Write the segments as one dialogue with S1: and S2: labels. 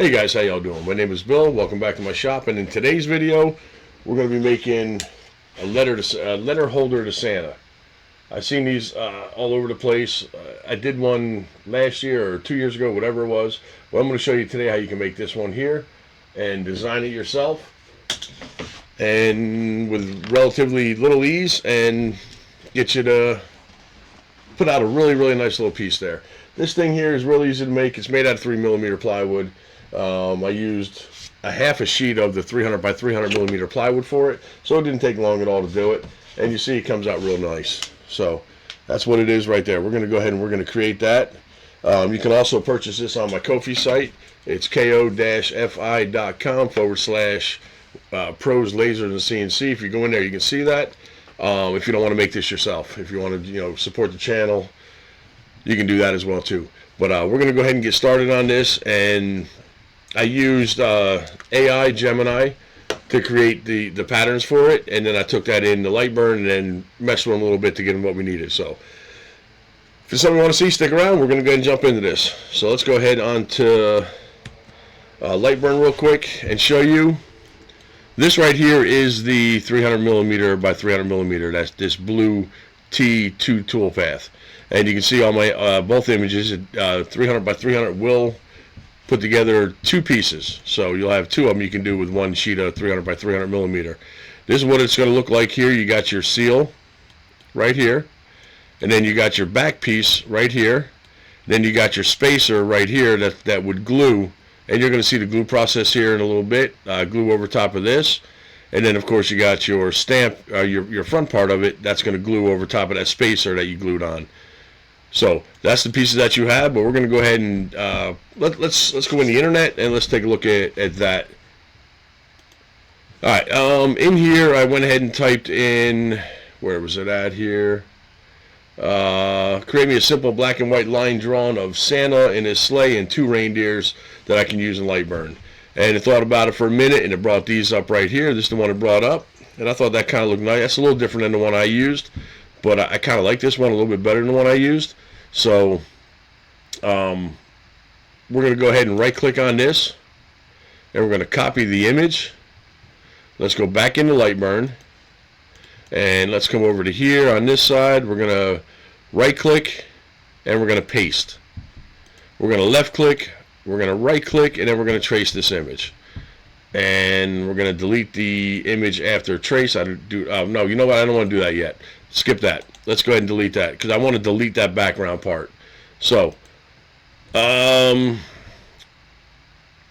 S1: Hey guys, how y'all doing? My name is Bill. Welcome back to my shop. And in today's video, we're going to be making a letter holder to Santa. I've seen these all over the place. I did one last year or 2 years ago, whatever it was. Well, I'm going to show you today how you can make this one here and design it yourself, and with relatively little ease, and get you to put out a really nice little piece there. This thing here is really easy to make. It's made out of 3mm plywood. I used a half a sheet of the 300 by 300 millimeter plywood for it, so it didn't take long at all to do it. And you see it comes out real nice. So that's what it is right there. We're going to go ahead and we're going to create that. You can also purchase this on my Ko-fi site. It's ko-fi.com/pros lasers and CNC. If you go in there, you can see that. If you don't want to make this yourself, if you want to support the channel, you can do that as well too. But we're going to go ahead and get started on this. And I used AI Gemini to create the patterns for it, and then I took that in the Lightburn and then messed with them a little bit to get them what we needed. So if it's something you want to see, stick around. We're going to go ahead and jump into this. So let's go ahead on to Lightburn real quick and show you. This right here is the 300mm by 300mm. That's this blue T2 toolpath. And you can see on my both images, 300 by 300 will put together two pieces. So you'll have two of them you can do with one sheet of 300 by 300mm. This is what it's going to look like here. You got your seal right here, and then you got your back piece right here. Then you got your spacer right here that would glue, and you're going to see the glue process here in a little bit. Glue over top of this, and then of course you got your stamp, your front part of it. That's going to glue over top of that spacer that you glued on. So that's the pieces that you have, but we're going to go ahead and let's go in the internet and let's take a look at that. All right, in here I went ahead and typed in, where was it at here? Create me a simple black and white line drawn of Santa in his sleigh and two reindeers that I can use in Lightburn. And it thought about it for a minute, and it brought these up right here. This is the one it brought up, and I thought that kind of looked nice. That's a little different than the one I used, but I kind of like this one a little bit better than the one I used. So we're going to go ahead and right click on this, and we're going to copy the image. Let's go back into Lightburn, and let's come over to here on this side. We're going to right click, and we're going to paste. We're going to left click, we're going to right click, and then we're going to trace this image. And we're going to delete the image after trace. No, you know what? I don't want to do that yet. Skip that. Let's go ahead and delete that, because I want to delete that background part. So after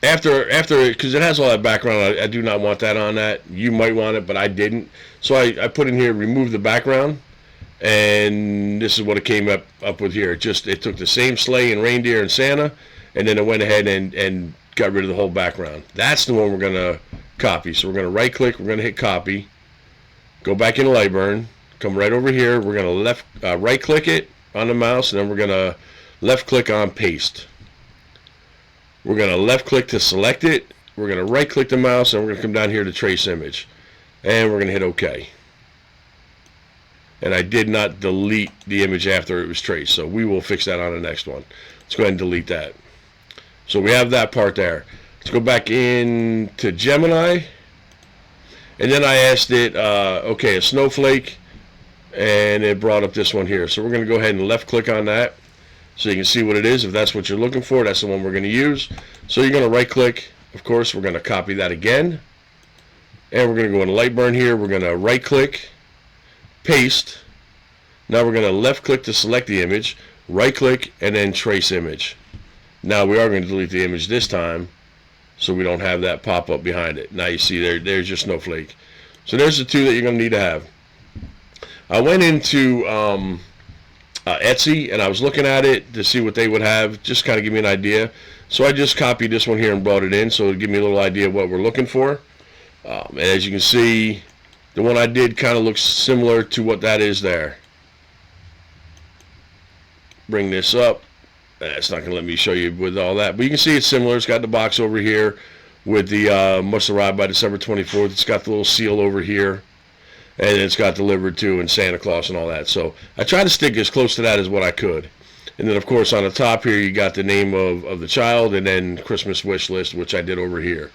S1: because it has all that background, I do not want that on that. You might want it, but I didn't. So I put in here, remove the background, and this is what it came up with here. It took the same sleigh and reindeer and Santa, and then it went ahead and got rid of the whole background. That's the one we're going to copy. So we're going to right click, we're going to hit copy, go back into Lightburn, come right over here, we're going to right click it on the mouse, and then we're going to left click on paste. We're going to left click to select it, we're going to right click the mouse, and we're going to come down here to trace image, and we're going to hit OK. And I did not delete the image after it was traced, so we will fix that on the next one. Let's go ahead and delete that. So we have that part there. Let's go back in to Gemini, and then I asked it, okay, a snowflake, and it brought up this one here. So we're going to go ahead and left click on that so you can see what it is. If that's what you're looking for, that's the one we're going to use. So you're going to right click, of course, we're going to copy that again, and we're going to go into Lightburn here, we're going to right click, paste. Now we're going to left click to select the image, right click, and then trace image. Now we are going to delete the image this time, so we don't have that pop up behind it. Now you see there's your snowflake. So there's the two that you're going to need to have. I went into Etsy, and I was looking at it to see what they would have, just kind of give me an idea. So I just copied this one here and brought it in, so it'll give me a little idea of what we're looking for. And as you can see, the one I did kind of looks similar to what that is there. Bring this up. It's not going to let me show you with all that, but you can see it's similar. It's got the box over here with the must arrive by December 24th. It's got the little seal over here, and it's got delivered to and Santa Claus and all that. So I tried to stick as close to that as what I could. And then of course on the top here you got the name of the child, and then Christmas wish list, which I did over here,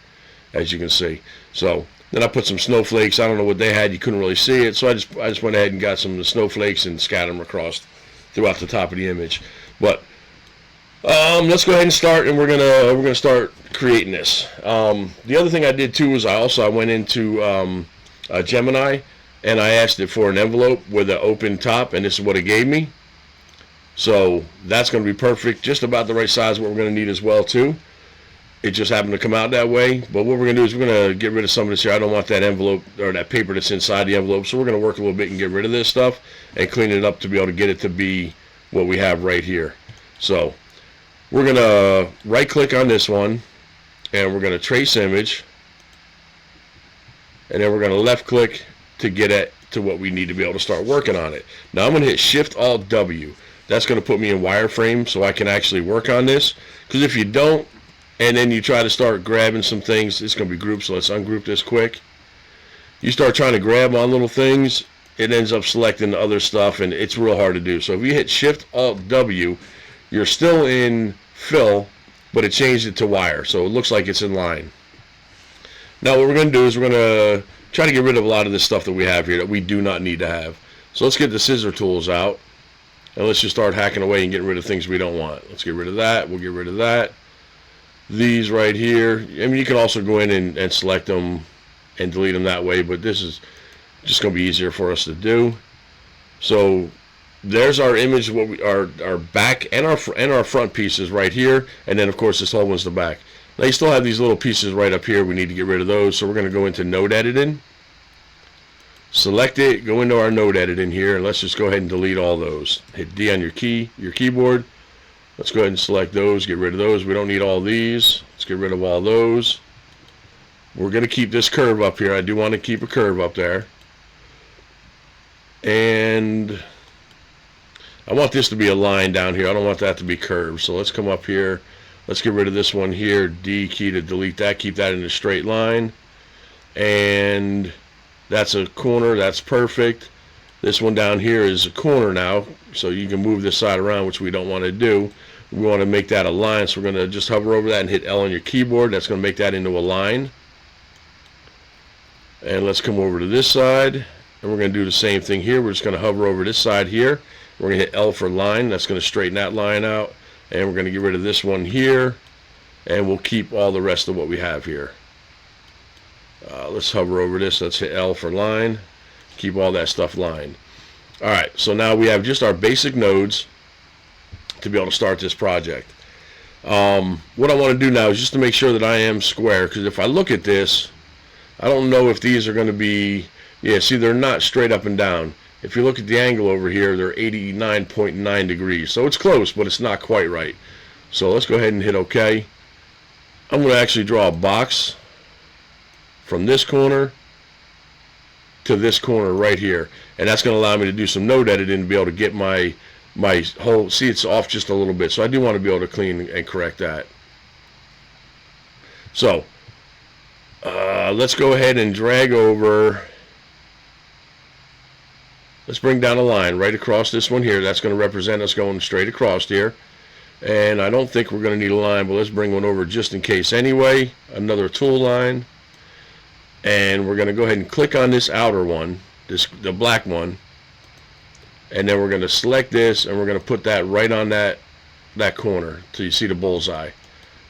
S1: as you can see. So then I put some snowflakes. I don't know what they had, you couldn't really see it, so I just went ahead and got some of the snowflakes and scattered them across throughout the top of the image. But let's go ahead and start, and we're gonna start creating this. The other thing I did too is I went into Gemini, and I asked it for an envelope with an open top, and this is what it gave me. So that's going to be perfect, just about the right size. What we're going to need as well too. It just happened to come out that way. But what we're going to do is we're going to get rid of some of this here. I don't want that envelope or that paper that's inside the envelope, so we're going to work a little bit and get rid of this stuff and clean it up to be able to get it to be what we have right here. So we're going to right click on this one, and we're going to trace image, and then we're going to left click to get it to what we need to be able to start working on it. Now I'm going to hit Shift Alt W. That's going to put me in wireframe so I can actually work on this, because if you don't and then you try to start grabbing some things, it's going to be grouped. So let's ungroup this quick. You start trying to grab on little things, it ends up selecting the other stuff, and it's real hard to do. So if you hit Shift Alt W, you're still in fill, but it changed it to wire, so it looks like it's in line. Now what we're going to do is we're going to try to get rid of a lot of this stuff that we have here that we do not need to have. So let's get the scissor tools out, and let's just start hacking away and getting rid of things we don't want. Let's get rid of that. We'll get rid of that. These right here, I mean, you can also go in and select them and delete them that way, but this is just going to be easier for us to do. So there's our image, what we our back and our front pieces right here, and then of course this whole one's the back. Now you still have these little pieces right up here. We need to get rid of those, so we're going to go into node editing. Select it, go into our node editing here, and let's just go ahead and delete all those. Hit D on your keyboard. Let's go ahead and select those, get rid of those. We don't need all these. Let's get rid of all those. We're going to keep this curve up here. I do want to keep a curve up there. And I want this to be a line down here. I don't want that to be curved. So let's come up here. Let's get rid of this one here. D key to delete that. Keep that in a straight line. And that's a corner. That's perfect. This one down here is a corner now, so you can move this side around, which we don't want to do. We want to make that a line, so we're going to just hover over that and hit L on your keyboard. That's going to make that into a line. And let's come over to this side, and we're going to do the same thing here. We're just going to hover over this side here. We're going to hit L for line. That's going to straighten that line out. And we're going to get rid of this one here, and we'll keep all the rest of what we have here. Let's hover over this. Let's hit L for line. Keep all that stuff lined. Alright, so now we have just our basic nodes to be able to start this project. What I want to do now is just to make sure that I am square, because if I look at this, I don't know if these are going to be, yeah, see, they're not straight up and down. If you look at the angle over here, they're 89.9 degrees. So it's close, but it's not quite right. So let's go ahead and hit OK. I'm going to actually draw a box from this corner to this corner right here, and that's going to allow me to do some node editing to be able to get my whole, see, it's off just a little bit, so I do want to be able to clean and correct that. So let's go ahead and drag over, let's bring down a line right across this one here. That's going to represent us going straight across here, and I don't think we're going to need a line, but let's bring one over just in case anyway. Another tool line. And we're going to go ahead and click on this outer one, the black one, and then we're going to select this, and we're going to put that right on that corner till you see the bullseye.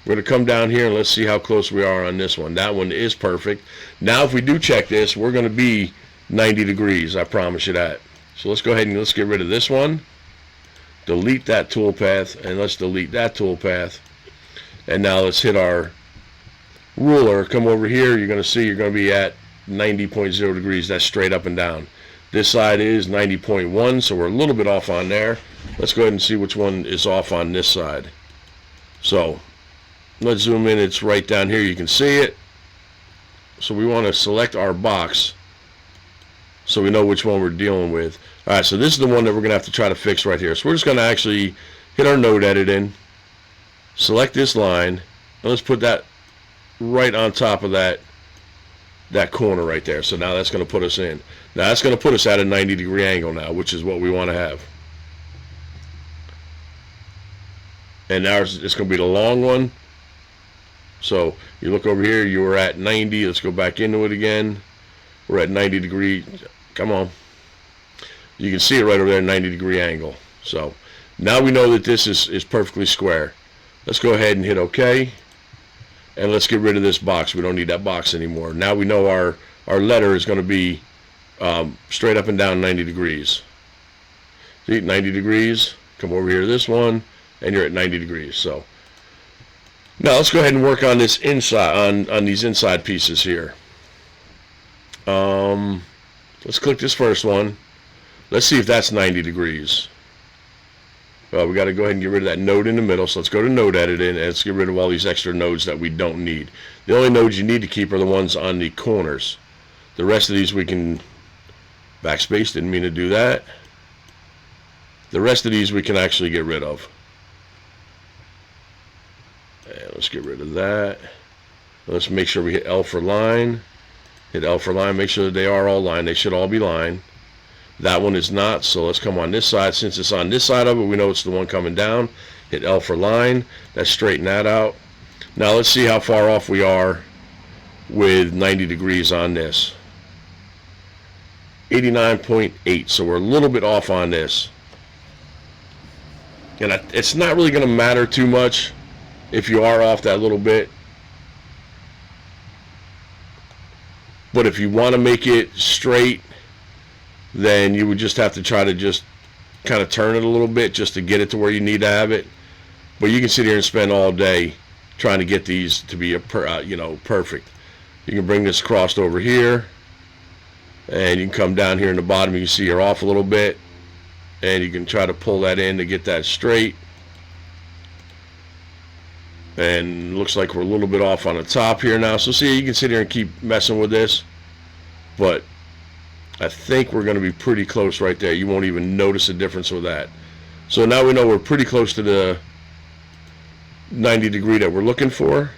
S1: We're going to come down here and let's see how close we are on this one. That one is perfect. Now if we do check this, we're going to be 90 degrees, I promise you that. So let's go ahead and let's get rid of this one, delete that toolpath, and let's delete that toolpath. And now let's hit our ruler, come over here, you're going to see you're going to be at 90.0 degrees. That's straight up and down. This side is 90.1, so we're a little bit off on there. Let's go ahead and see which one is off on this side. So let's zoom in. It's right down here, you can see it. So we want to select our box so we know which one we're dealing with. Alright, so this is the one that we're going to have to try to fix right here. So we're just going to actually hit our node edit in, select this line, and let's put that right on top of that corner right there. So now that's going to put us in. Now that's going to put us at a 90 degree angle now, which is what we want to have. and ours it's going to be the long one. So you look over here, you were at 90. Let's go back into it again. We're at 90 degree. Come on. You can see it right over there, 90-degree angle. So now we know that this is perfectly square. Let's go ahead and hit OK. And let's get rid of this box. We don't need that box anymore. Now we know our letter is going to be straight up and down 90 degrees. See, 90 degrees. Come over here to this one, and you're at 90 degrees. So now let's go ahead and work on this inside, on these inside pieces here. Let's click this first one. Let's see if that's 90 degrees. Well, we got to go ahead and get rid of that node in the middle. So let's go to node editing, and let's get rid of all these extra nodes that we don't need. The only nodes you need to keep are the ones on the corners. The rest of these we can backspace. Didn't mean to do that. The rest of these we can actually get rid of. And let's get rid of that. Let's make sure we hit L for line. Hit L for line. Make sure that they are all line. They should all be line. That one is not, so let's come on this side. Since it's on this side of it, we know it's the one coming down. Hit L for line. Let's straighten that out. Now let's see how far off we are with 90 degrees on this. 89.8, so we're a little bit off on this. And it's not really going to matter too much if you are off that little bit. But if you want to make it straight, then you would just have to try to just kind of turn it a little bit just to get it to where you need to have it. But you can sit here and spend all day trying to get these to be perfect. You can bring this crossed over here, and you can come down here in the bottom. You can see you're off a little bit, and you can try to pull that in to get that straight. And looks like we're a little bit off on the top here now. So see, you can sit here and keep messing with this, but I think we're going to be pretty close right there. You won't even notice a difference with that. So now we know we're pretty close to the 90 degree that we're looking for.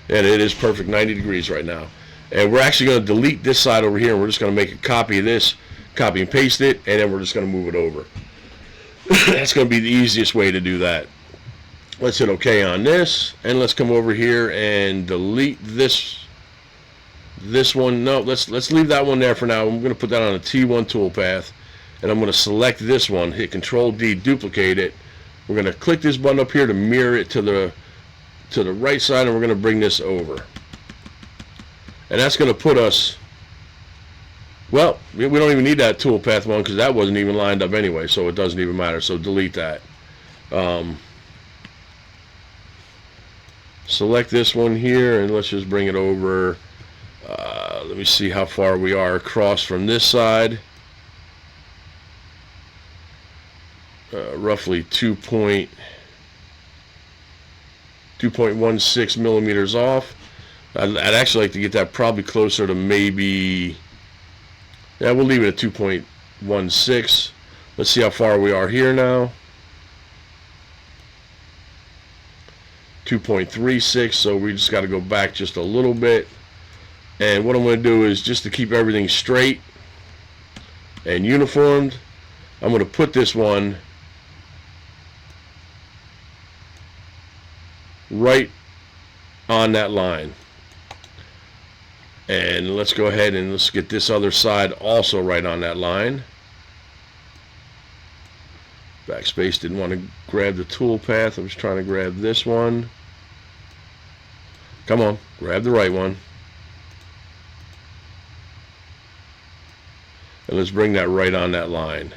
S1: And it is perfect 90 degrees right now. And we're actually going to delete this side over here, and we're just going to make a copy of this, copy and paste it, and then we're just going to move it over. That's going to be the easiest way to do that. Let's hit OK on this, and let's come over here and delete this one. No, let's leave that one there for now. I'm going to put that on a T1 toolpath, and I'm going to select this one, hit Control D, duplicate it. We're going to click this button up here to mirror it to the right side, and we're going to bring this over. And that's going to put us, well, we don't even need that toolpath one because that wasn't even lined up anyway, so it doesn't even matter. So delete that. Select this one here, and let's just bring it over. Let me see how far we are across from this side. Roughly 2.16 millimeters off. I'd actually like to get that probably closer to maybe, yeah, we'll leave it at 2.16. Let's see how far we are here now. 2.36, so we just got to go back just a little bit. And what I'm going to do is, just to keep everything straight and uniformed, I'm going to put this one right on that line. And let's go ahead and let's get this other side also right on that line. Backspace, didn't want to grab the tool path. I was trying to grab this one. Come on, grab the right one. And let's bring that right on that line.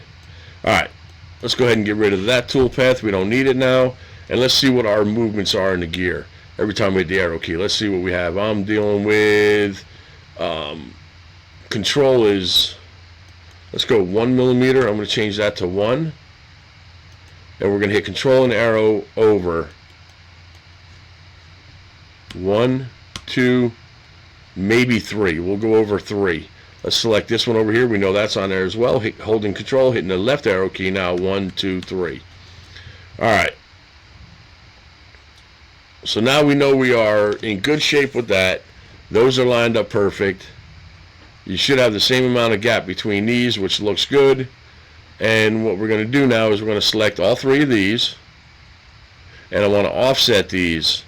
S1: Alright, let's go ahead and get rid of that tool path. We don't need it now. And let's see what our movements are in the gear. Every time we hit the arrow key, let's see what we have. I'm dealing with control is, let's go 1 millimeter. I'm going to change that to 1. And we're going to hit control and arrow over. 1, 2, maybe 3. We'll go over 3. Let's select this one over here. We know that's on there as well. Holding control, hitting the left arrow key now. 1, 2, 3. Alright. So now we know we are in good shape with that. Those are lined up perfect. You should have the same amount of gap between these, which looks good. And what we're going to do now is we're going to select all 3 of these. and I want to offset these.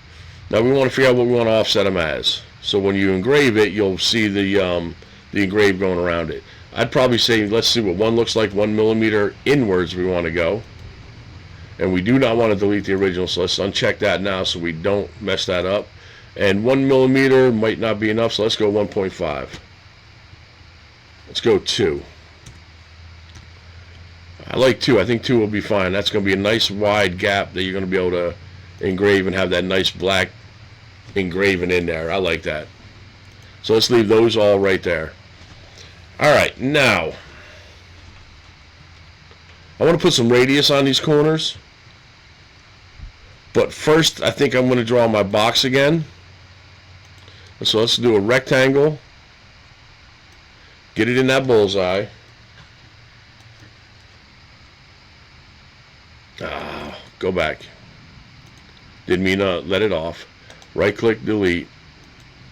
S1: Now we want to figure out what we want to offset them as. So when you engrave it, you'll see the engraved going around it. I'd probably say, let's see what one looks like, 1 millimeter inwards we want to go. And we do not want to delete the original, so let's uncheck that now so we don't mess that up. And 1 millimeter might not be enough, so let's go 1.5. Let's go 2. I like 2. I think 2 will be fine. That's going to be a nice wide gap that you're going to be able to engrave and have that nice black engraving in there. I like that. So let's leave those all right there. Alright, now I want to put some radius on these corners, but first I think I'm going to draw my box again. So let's do a rectangle, get it in that bullseye. Go back, didn't mean to let it off. Right click, delete.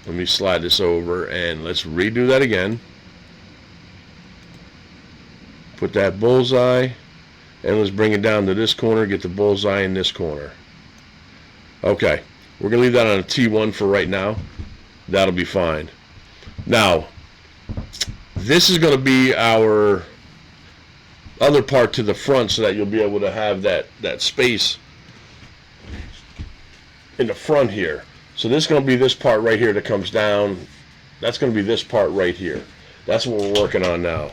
S1: Let me slide this over and let's redo that again. Put that bullseye and let's bring it down to this corner, get the bullseye in this corner. Okay, we're gonna leave that on a T1 for right now. That'll be fine. Now this is going to be our other part to the front, so that you'll be able to have that space in the front here. So this is going to be this part right here that comes down. That's going to be this part right here. That's what we're working on now.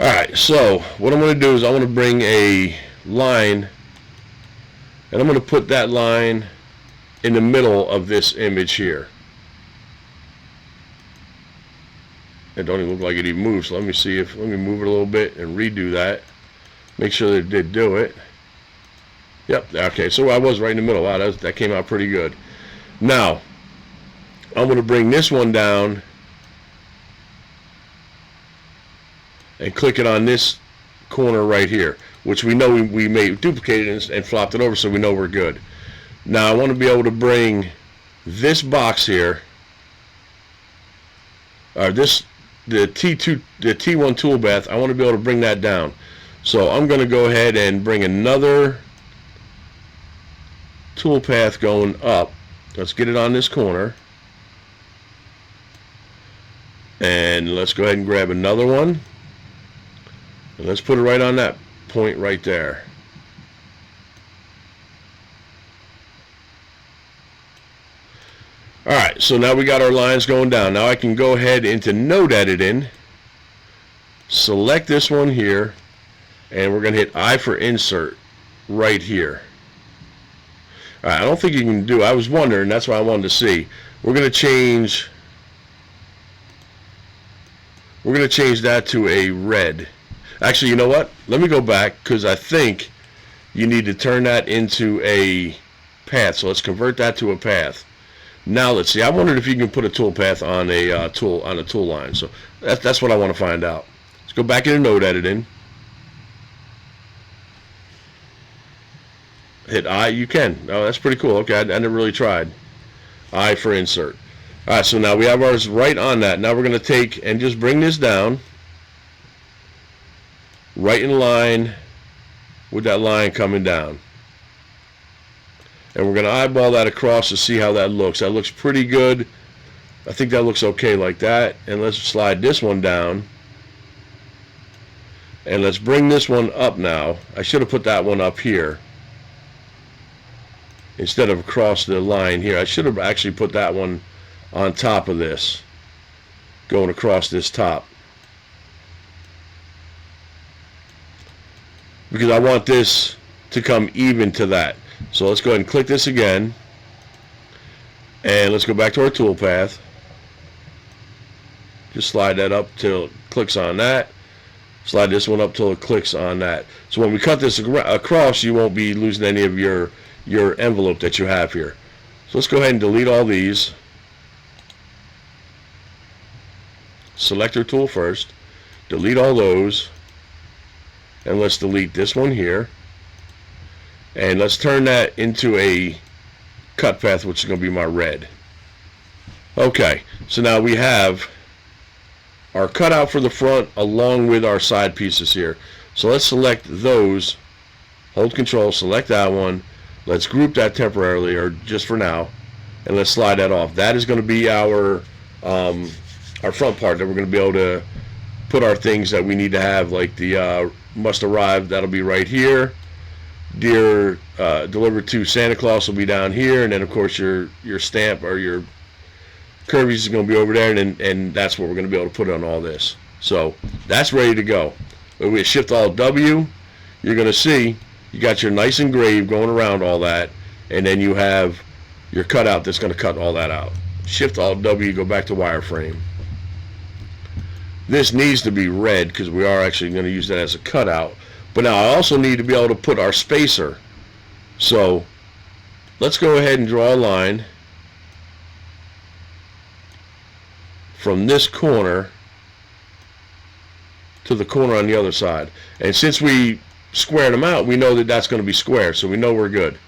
S1: Alright, so what I'm going to do is I want to bring a line, and I'm going to put that line in the middle of this image here. It don't even look like it even moves. So let me see if, let me move it a little bit and redo that. Make sure that it did do it. Yep, okay, so I was right in the middle. Wow, that came out pretty good. Now, I'm going to bring this one down and click it on this corner right here, which we know we may duplicate it and flopped it over, so we know we're good. Now I want to be able to bring this box here, or the T1 tool bath, I want to be able to bring that down. So I'm going to go ahead and bring another tool path going up. Let's get it on this corner. And let's go ahead and grab another one. And let's put it right on that point right there. Alright, so now we got our lines going down. Now I can go ahead into node editing, select this one here, and we're going to hit I for insert right here. Alright, I don't think you can do, I was wondering, that's why I wanted to see. We're going to change that to a red. Actually, you know what? Let me go back, because I think you need to turn that into a path. So let's convert that to a path. Now let's see. I wondered if you can put a tool path on a tool line. So that's what I want to find out. Let's go back into node editing. Hit I. You can. Oh, that's pretty cool. Okay, I never really tried. I for insert. All right. So now we have ours right on that. Now we're going to take and just bring this down, right in line with that line coming down. And we're going to eyeball that across to see how that looks. That looks pretty good. I think that looks okay like that. And let's slide this one down. And let's bring this one up now. I should have put that one up here instead of across the line here. I should have actually put that one on top of this, going across this top, because I want this to come even to that. So let's go ahead and click this again, and let's go back to our tool path. Just slide that up till it clicks on that. Slide this one up till it clicks on that. So when we cut this across, you won't be losing any of your envelope that you have here. So let's go ahead and delete all these. Selector tool first. Delete all those. And let's delete this one here. And let's turn that into a cut path, which is going to be my red. Okay, so now we have our cutout for the front along with our side pieces here. So let's select those hold control, select that one. Let's group that temporarily, or just for now, and let's slide that off. That is going to be our front part that we're going to be able to put our things that we need to have, like the must arrive. That'll be right here. Dear delivered to Santa Claus will be down here, and then of course your stamp or your curvies is going to be over there, and that's what we're going to be able to put on all this. So that's ready to go. When we shift Alt W, you're going to see you got your nice engraved going around all that, and then you have your cutout that's going to cut all that out. Shift Alt W, go back to wireframe. This needs to be red because we are actually going to use that as a cutout. But now I also need to be able to put our spacer. So let's go ahead and draw a line from this corner to the corner on the other side. And since we squared them out, we know that that's going to be square, so we know we're good.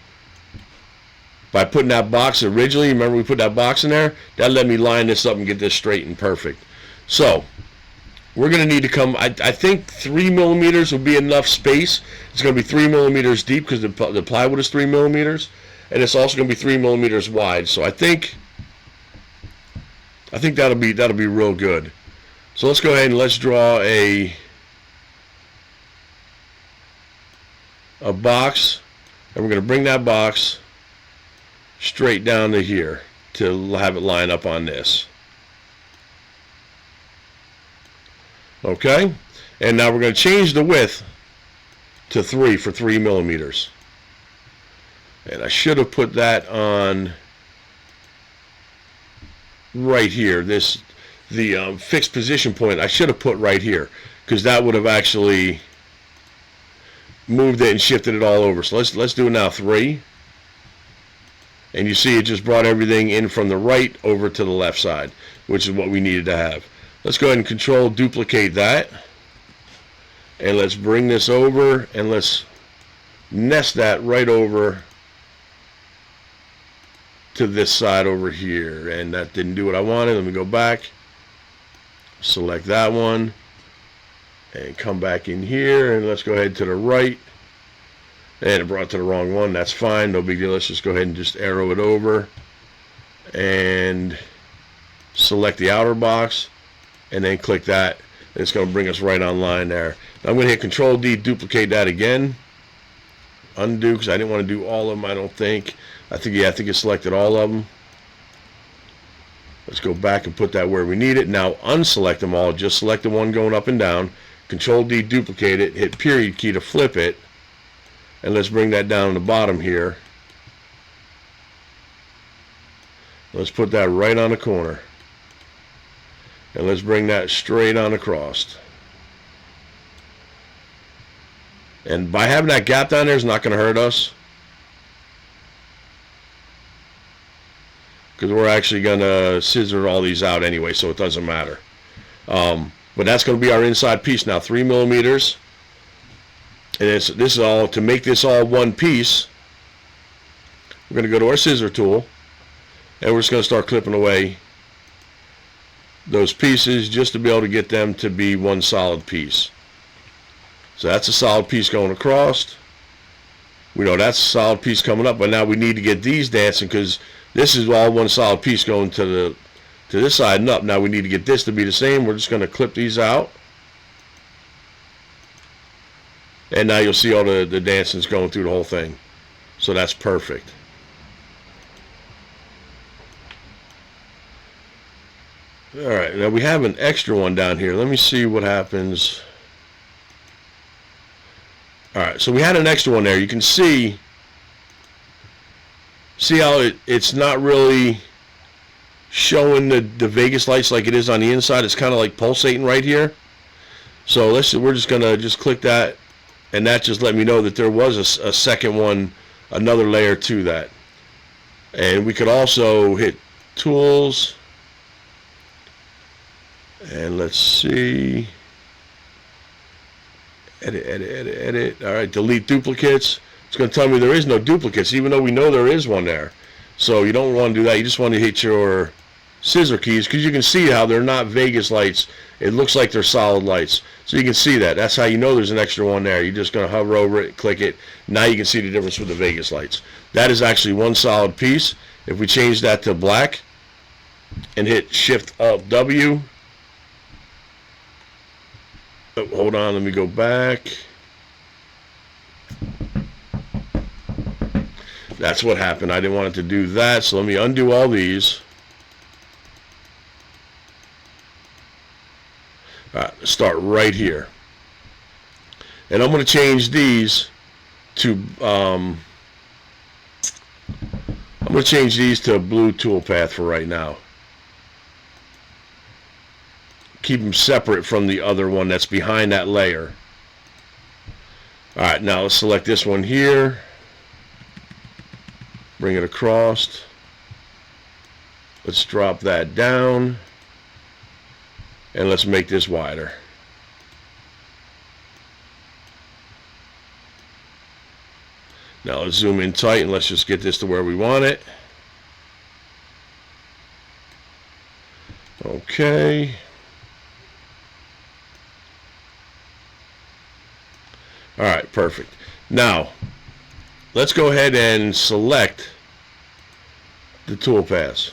S1: By putting that box originally, remember we put that box in there? That let me line this up and get this straight and perfect. So we're going to need to come, I think 3 millimeters will be enough space. It's going to be 3 millimeters deep because the plywood is 3 millimeters, and it's also going to be 3 millimeters wide. So I think that'll be real good. So let's go ahead and let's draw a box, and we're going to bring that box straight down to here to have it line up on this. Okay, and now we're going to change the width to 3 for 3 millimeters. And I should have put that on right here. The fixed position point I should have put right here, because that would have actually moved it and shifted it all over. So let's do it now, 3. And you see it just brought everything in from the right over to the left side, which is what we needed to have. Let's go ahead and control duplicate that, and let's bring this over and let's nest that right over to this side over here. And that didn't do what I wanted. Let me go back, select that one, and come back in here, and let's go ahead to the right. And it brought it to the wrong one. That's fine, no big deal. Let's just go ahead and just arrow it over and select the outer box, and then click that. And it's going to bring us right online there. Now I'm going to hit Control D, duplicate that again, undo, because I didn't want to do all of them. I don't think. I think it selected all of them. Let's go back and put that where we need it. Now unselect them all. Just select the one going up and down. Control D, duplicate it. Hit period key to flip it. And let's bring that down to the bottom here. Let's put that right on the corner. And let's bring that straight on across. And by having that gap down there is not going to hurt us, because we're actually going to scissor all these out anyway, so it doesn't matter. But that's going to be our inside piece now, 3 millimeters. And this is all, to make this all one piece, we're going to go to our scissor tool, and we're just going to start clipping away those pieces just to be able to get them to be one solid piece. So that's a solid piece going across. We know that's a solid piece coming up, but now we need to get these dancing, because this is all one solid piece going to this side and up. Now we need to get this to be the same. We're just going to clip these out. And now you'll see all the dancing's going through the whole thing. So that's perfect. Alright, now we have an extra one down here. Let me see what happens. Alright, so we had an extra one there. You can see how it's not really showing the Vegas lights like it is on the inside. It's kind of like pulsating right here. So we're just going to just click that, and that just let me know that there was a second one, another layer to that. And we could also hit Tools, and let's see, edit. All right, delete duplicates. It's going to tell me there is no duplicates, even though we know there is one there. So you don't want to do that. You just want to hit your scissor keys, because you can see how they're not Vegas lights. It looks like they're solid lights. So you can see that. That's how you know there's an extra one there. You're just going to hover over it, click it. Now you can see the difference with the Vegas lights. That is actually one solid piece. If we change that to black and hit Shift-Alt-W. Oh, hold on, let me go back. That's what happened. I didn't want it to do that, so let me undo all these. All right, start right here. And I'm going to change these to I'm going to change these to a blue toolpath for right now. Keep them separate from the other one that's behind that layer. All right, now let's select this one here. Bring it across. Let's drop that down. And let's make this wider. Now let's zoom in tight and let's just get this to where we want it. Okay. All right, perfect. Now, let's go ahead and select the toolpaths.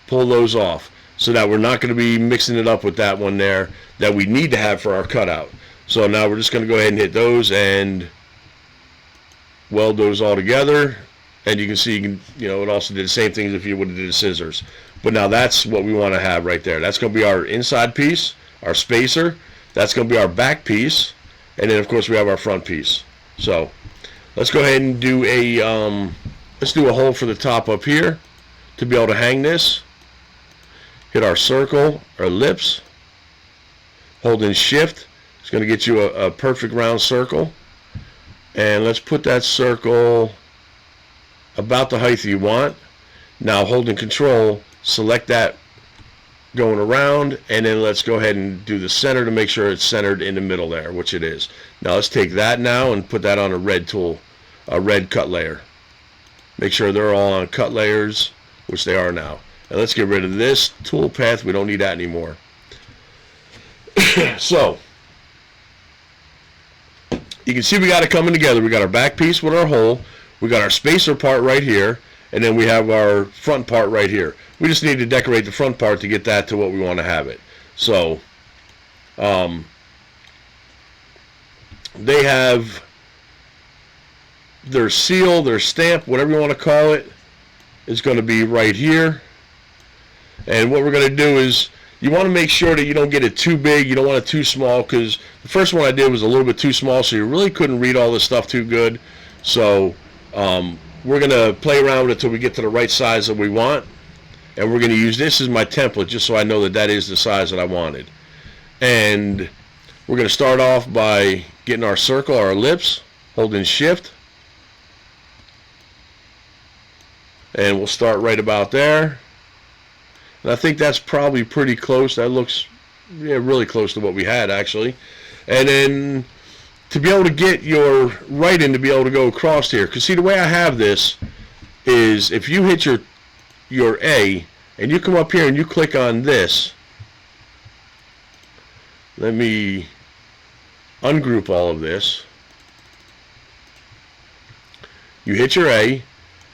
S1: Pull those off so that we're not going to be mixing it up with that one there that we need to have for our cutout. So now we're just going to go ahead and hit those and weld those all together. And you can see, it also did the same thing as if you would have did the scissors. But now that's what we want to have right there. That's going to be our inside piece, our spacer. That's going to be our back piece. And then, of course, we have our front piece. So let's go ahead and do let's do a hole for the top up here to be able to hang this. Hit our circle, our ellipse, hold in shift. It's going to get you a perfect round circle. And let's put that circle about the height you want. Now holding control, select that going around, and then let's go ahead and do the center to make sure it's centered in the middle there, which it is. Now let's take that now and put that on a red tool, a red cut layer. Make sure they're all on cut layers, which they are now. And let's get rid of this tool path. We don't need that anymore. So you can see we got it coming together. We got our back piece with our hole. We got our spacer part right here, and then we have our front part right here. We just need to decorate the front part to get that to what we want to have it. So they have their seal, their stamp, whatever you want to call it, is going to be right here. And what we're going to do is you want to make sure that you don't get it too big. You don't want it too small, because the first one I did was a little bit too small, so you really couldn't read all this stuff too good. So we're going to play around with it until we get to the right size that we want. And we're going to use this as my template just so I know that that is the size that I wanted. And we're going to start off by getting our circle, our ellipse, holding shift. And we'll start right about there. And I think that's probably pretty close. That looks really close to what we had, actually. And then to be able to get your writing to be able to go across here, because see, the way I have this is if you hit your A and you come up here and you click on this, let me ungroup all of this. You hit your A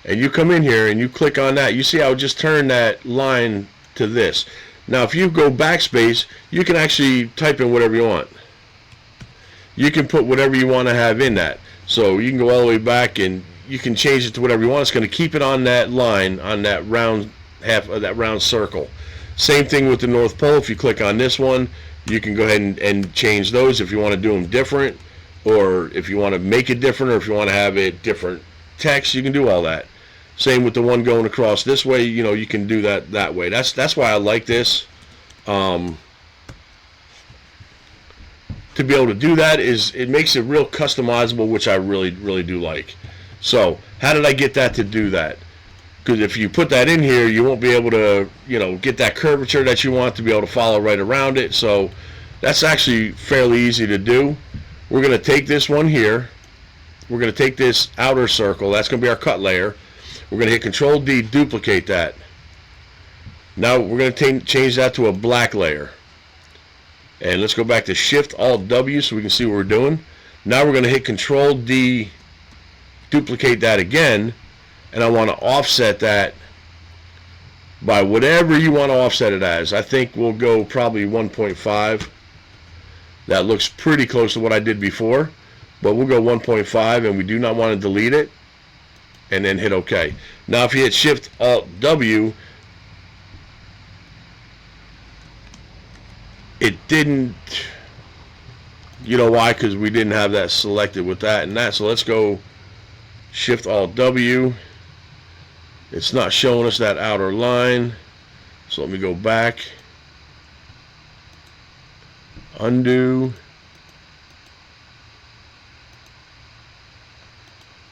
S1: and you come in here and you click on that. You see how it just turned that line to this. Now if you go backspace, you can actually type in whatever you want. You can put whatever you want to have in that. So you can go all the way back and you can change it to whatever you want. It's going to keep it on that line, on that round half of that round circle. Same thing with the North Pole. If you click on this one, you can go ahead and change those if you want to do them different, or if you want to make it different, or if you want to have it different text, you can do all that. Same with the one going across this way, you can do that way. That's why I like this. To be able to do that is it makes it real customizable, which I really do like. So how did I get that to do that? Because if you put that in here, you won't be able to get that curvature that you want to be able to follow right around it. So that's actually fairly easy to do. We're going to take this one here. We're going to take this outer circle. That's going to be our cut layer. We're going to hit Control D, duplicate that. Now we're going to change that to a black layer. And let's go back to Shift Alt W so we can see what we're doing. Now we're going to hit Control D, duplicate that again, and I want to offset that by whatever you want to offset it as. I think we'll go probably 1.5. That looks pretty close to what I did before, but we'll go 1.5, and we do not want to delete it, and then hit OK. Now if you hit Shift Alt W, it didn't, you know why? Because we didn't have that selected with that and that. So let's go Shift Alt W. It's not showing us that outer line, so let me go back, undo.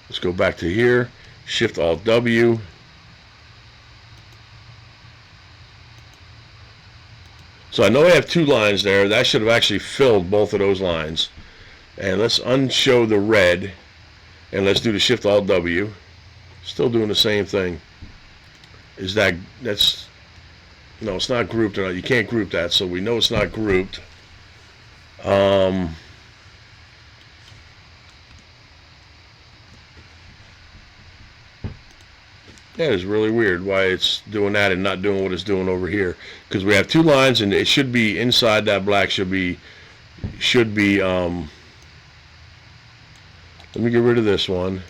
S1: Let's go back to here, Shift Alt W. So I know I have two lines there. That should have actually filled both of those lines. And let's unshow the red, and let's do the Shift Alt W. Still doing the same thing. That's no, it's not grouped or not. You can't group that, so we know it's not grouped. That is really weird why it's doing that and not doing what it's doing over here, because we have two lines and it should be inside that black. Should be let me get rid of this one.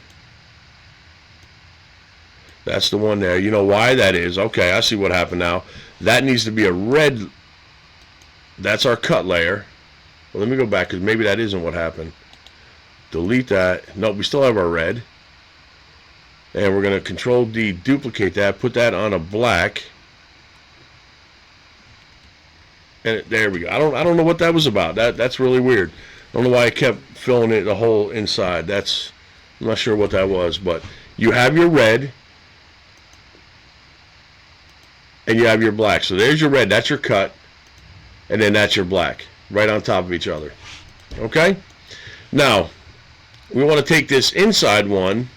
S1: That's the one there. You know why that is? Okay, I see what happened now. That needs to be a red. That's our cut layer. Well, let me go back, because maybe that isn't what happened. Delete that. Nope, we still have our red. And we're going to Control D, duplicate that, put that on a black. And there we go. I don't know what that was about. That's really weird. I don't know why I kept filling it the whole inside. I'm not sure what that was, but you have your red and you have your black. So there's your red, that's your cut, and then that's your black, right on top of each other. Okay? Now, we want to take this inside one.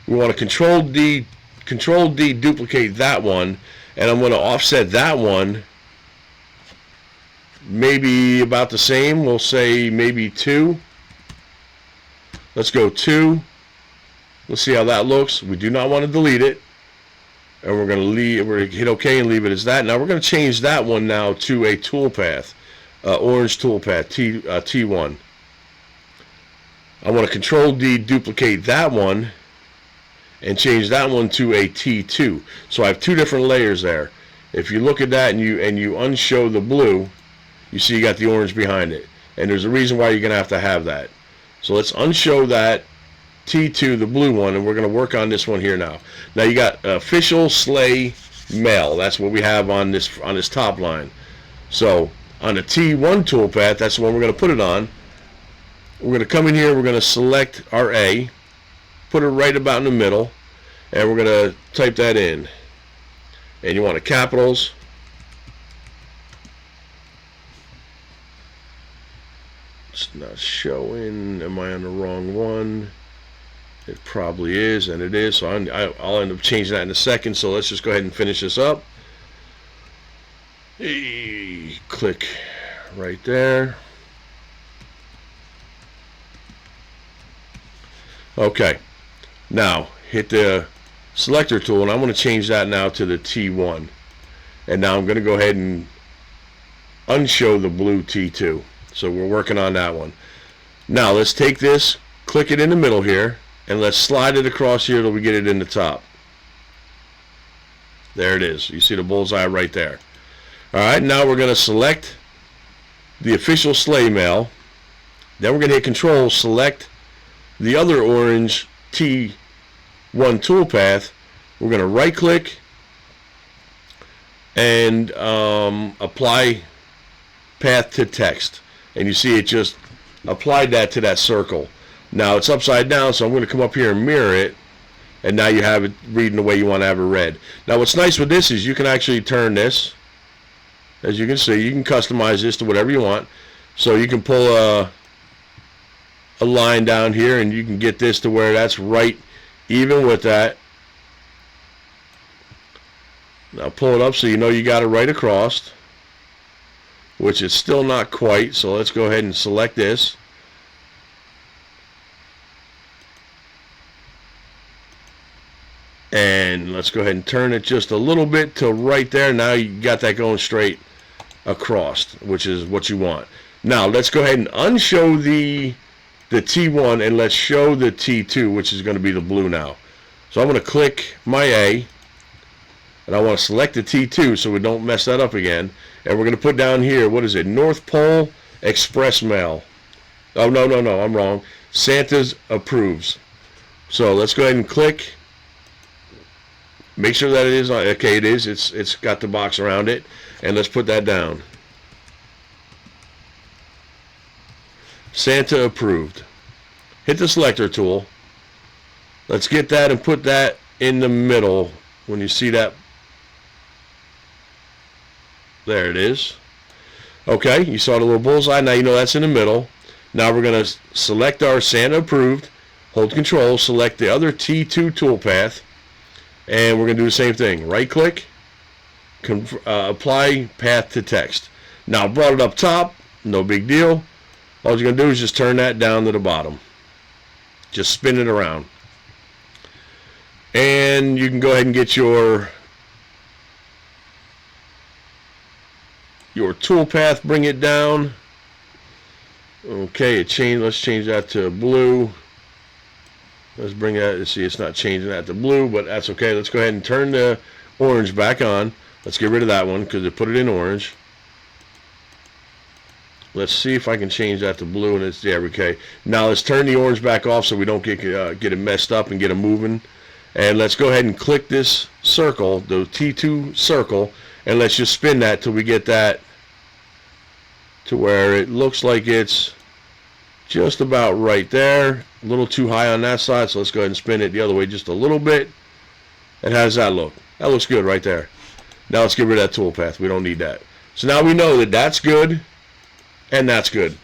S1: We want to Control D, duplicate that one, and I'm going to offset that one maybe about the same. We'll say maybe 2. Let's go 2. Let's see how that looks. We do not want to delete it, and we're going to hit OK and leave it as that. Now we're going to change that one now to a toolpath, orange toolpath, T1. I want to Control D, duplicate that one, and change that one to a T2. So I have two different layers there. If you look at that and you unshow the blue, you see you got the orange behind it. And there's a reason why you're going to have that. So let's unshow that T2, the blue one, and we're going to work on this one here now. Now you got official sleigh mail. That's what we have on this top line. So on the T1 toolpath, that's the one we're going to put it on. We're going to come in here, we're going to select our A, put it right about in the middle, and we're going to type that in. And you want the capitals. It's not showing. Am I on the wrong one? It probably is, and it is. So I'll end up changing that in a second. So let's just go ahead and finish this up. Click right there. Okay. Now hit the selector tool, and I'm going to change that now to the T1. And now I'm going to go ahead and unshow the blue T2. So we're working on that one. Now let's take this, click it in the middle here, and let's slide it across here till we get it in the top. There it is. You see the bullseye right there. Alright, now we're going to select the official sleigh mail. Then we're going to hit Control, select the other orange T1 toolpath. We're going to right click and apply path to text. And you see it just applied that to that circle. Now it's upside down, so I'm going to come up here and mirror it, and now you have it reading the way you want to have it read. Now what's nice with this is you can actually turn this. As you can see, you can customize this to whatever you want. So you can pull a line down here, and you can get this to where that's right even with that. Now pull it up so you know you got it right across, which is still not quite, so let's go ahead and select this. And let's go ahead and turn it just a little bit to right there. Now you got that going straight across, which is what you want. Now let's go ahead and unshow the T1 and let's show the T2, which is going to be the blue now. So I'm going to click my A, and I want to select the T2 so we don't mess that up again. And we're going to put down here, what is it? North Pole Express Mail. Oh, no, I'm wrong. Santa's approves. So let's go ahead and click. Make sure that it is on. Okay, it is. It's got the box around it, and let's put that down. Santa approved. Hit the selector tool. Let's get that and put that in the middle. When you see that, there it is. Okay, you saw the little bullseye. Now you know that's in the middle. Now we're going to select our Santa approved. Hold Control. Select the other T2 toolpath. And we're going to do the same thing. Right click, apply path to text. Now I brought it up top, no big deal. All you're going to do is just turn that down to the bottom. Just spin it around. And you can go ahead and get your tool path, bring it down. Okay, let's change that to blue. Let's bring that, see it's not changing that to blue, but that's okay. Let's go ahead and turn the orange back on. Let's get rid of that one because it put it in orange. Let's see if I can change that to blue, and it's there. Okay. Now let's turn the orange back off so we don't get it messed up and get it moving. And let's go ahead and click this circle, the T2 circle, and let's just spin that till we get that to where it looks like it's just about right there. A little too high on that side, so let's go ahead and spin it the other way just a little bit. And how does that look? That looks good right there. Now let's get rid of that toolpath. We don't need that. So now we know that that's good and that's good.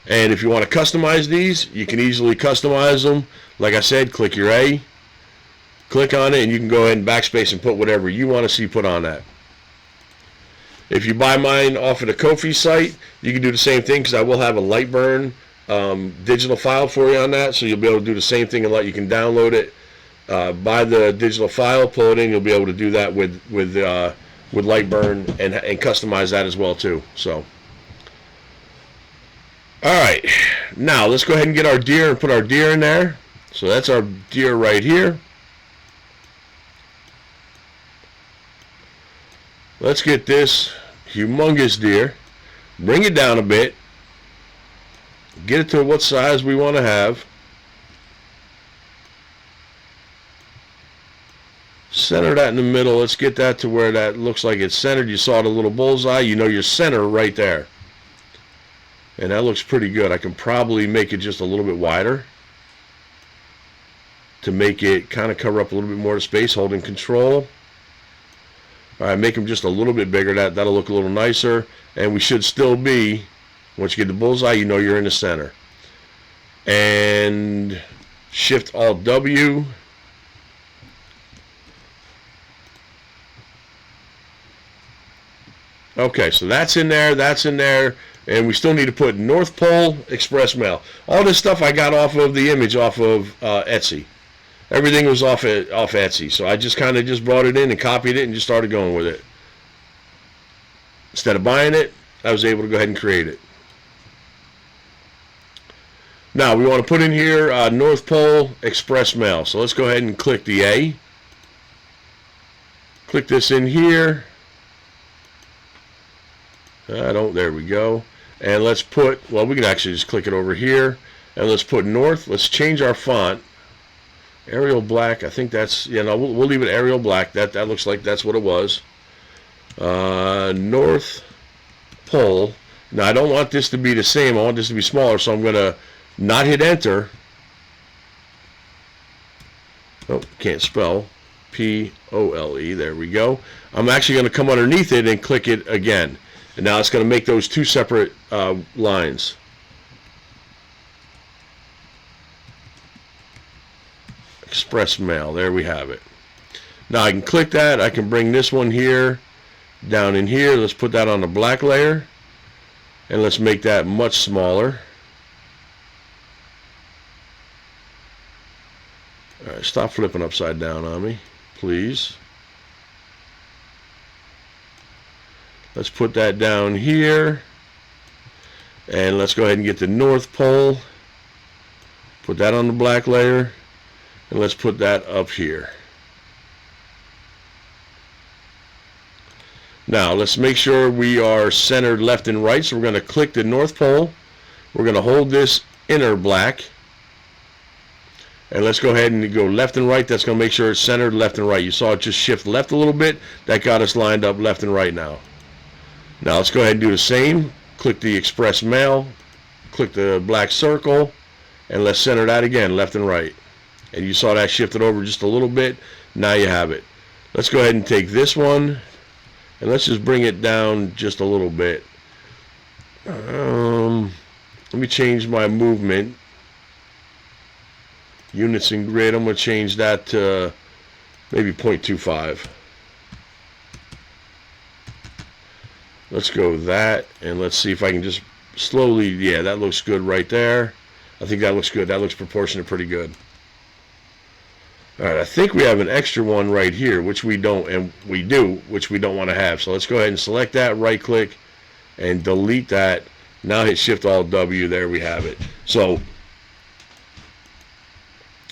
S1: And if you want to customize these, you can easily customize them. Like I said, click your A, click on it, and you can go ahead and backspace and put whatever you want to see put on that. If you buy mine off of the Ko-fi site, you can do the same thing because I will have a Lightburn digital file for you on that, so you'll be able to do the same thing. You can download it, buy the digital file, pull it in. You'll be able to do that with Lightburn and customize that as well too. So, all right, now let's go ahead and get our deer and put our deer in there. So that's our deer right here. Let's get this humongous deer, bring it down a bit, get it to what size we want to have, center that in the middle. Let's get that to where that looks like it's centered. You saw the little bullseye, you know your center right there, and that looks pretty good. I can probably make it just a little bit wider to make it kind of cover up a little bit more of the space, holding Control. All right, make them just a little bit bigger. That'll look a little nicer. And we should still be, once you get the bullseye, you know you're in the center. And Shift Alt W. Okay, so that's in there, and we still need to put North Pole Express Mail. All this stuff I got off of the image off of Etsy. Everything was off Etsy, so I just kind of just brought it in and copied it and just started going with it. Instead of buying it, I was able to go ahead and create it. Now we want to put in here North Pole Express Mail. So let's go ahead and click the A. Click this in here. There we go. And let's put, well, we can actually just click it over here. And let's put North. Let's change our font. Arial Black, I think that's, we'll leave it Arial Black. That looks like that's what it was. North Pole. Now I don't want this to be the same. I want this to be smaller, so I'm going to not hit Enter. Oh, can't spell. P-O-L-E. There we go. I'm actually going to come underneath it and click it again. And now it's going to make those two separate lines. Express Mail. There we have it. Now I can click that. I can bring this one here down in here. Let's put that on the black layer, and let's make that much smaller. All right, stop flipping upside down on me, please. Let's put that down here, and let's go ahead and get the North Pole. Put that on the black layer, and let's put that up here. Now let's make sure we are centered left and right. So we're going to click the North Pole. We're going to hold this inner black, and let's go ahead and go left and right. That's going to make sure it's centered left and right. You saw it just shift left a little bit. That got us lined up left and right now. Now let's go ahead and do the same. Click the Express Mail, click the black circle, and let's center that again, left and right. And you saw that shifted over just a little bit. Now you have it. Let's go ahead and take this one, and let's just bring it down just a little bit. Let me change my movement. Units in grid, I'm going to change that to maybe 0.25. Let's go with that, and let's see if I can just slowly, yeah, that looks good right there. I think that looks good. That looks proportionate pretty good. All right, I think we have an extra one right here, which we don't, and we do, which we don't want to have. So let's go ahead and select that, right click, and delete that. Now hit Shift Alt W, there we have it. So